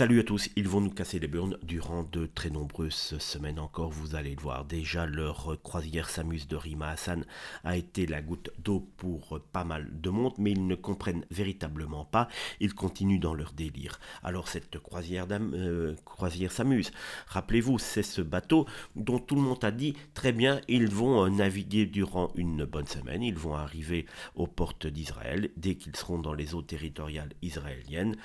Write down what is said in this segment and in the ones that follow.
Salut à tous, ils vont nous casser les burnes durant de très nombreuses semaines encore, vous allez le voir. Déjà, leur croisière s'amuse de Rima Hassan a été la goutte d'eau pour pas mal de monde, mais ils ne comprennent véritablement pas, ils continuent dans leur délire. Alors cette croisière s'amuse. Rappelez-vous, c'est ce bateau dont tout le monde a dit, très bien, ils vont naviguer durant une bonne semaine, ils vont arriver aux portes d'Israël, dès qu'ils seront dans les eaux territoriales israéliennes,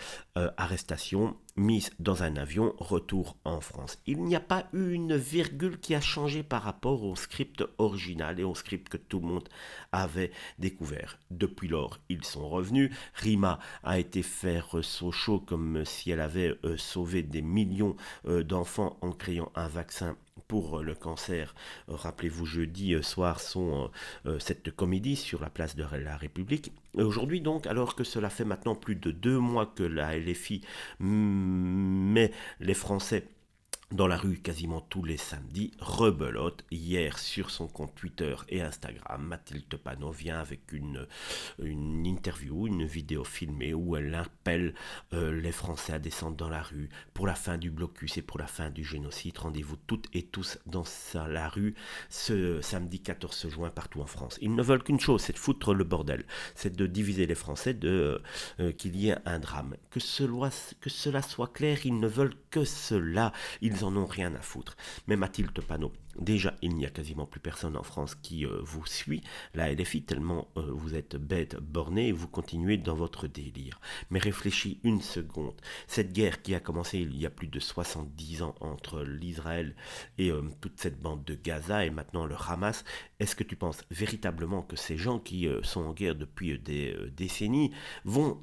arrestation, mise dans un avion, retour en France. Il n'y a pas eu une virgule qui a changé par rapport au script original et au script que tout le monde avait découvert. Depuis lors, ils sont revenus. Rima a été faire son show comme si elle avait sauvé des millions d'enfants en créant un vaccin pour le cancer. Rappelez-vous, jeudi soir, cette comédie sur la place de la République. Et aujourd'hui donc, alors que cela fait maintenant plus de 2 mois que la LFI met les Français dans la rue quasiment tous les samedis, rebelote. Hier, sur son compte Twitter et Instagram, Mathilde Panot vient avec une interview, une vidéo filmée où elle appelle les Français à descendre dans la rue pour la fin du blocus et pour la fin du génocide. Rendez-vous toutes et tous dans la rue ce samedi 14 juin partout en France. Ils ne veulent qu'une chose, c'est de foutre le bordel, c'est de diviser les Français, qu'il y ait un drame. Que cela soit clair, ils ne veulent que cela. Ils en ont rien à foutre. Mais Mathilde Panot, déjà, il n'y a quasiment plus personne en France qui vous suit, la LFI, tellement vous êtes bête, borné, et vous continuez dans votre délire. Mais réfléchis une seconde. Cette guerre qui a commencé il y a plus de 70 ans entre l'Israël et toute cette bande de Gaza et maintenant le Hamas, est-ce que tu penses véritablement que ces gens qui sont en guerre depuis des décennies vont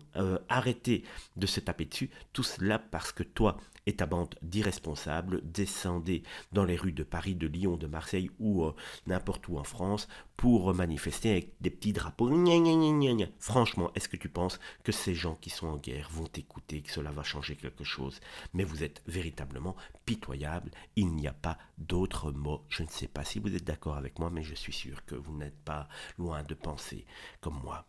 arrêter de se taper dessus? Tout cela parce que toi et ta bande d'irresponsables descendez dans les rues de Paris, de Lyon, de Marseille ou n'importe où en France pour manifester avec des petits drapeaux. Gna gna gna gna gna. Franchement, est-ce que tu penses que ces gens qui sont en guerre vont t'écouter, que cela va changer quelque chose? Mais vous êtes véritablement pitoyable. Il n'y a pas d'autre mot. Je ne sais pas si vous êtes d'accord avec moi, mais je suis sûr que vous n'êtes pas loin de penser comme moi.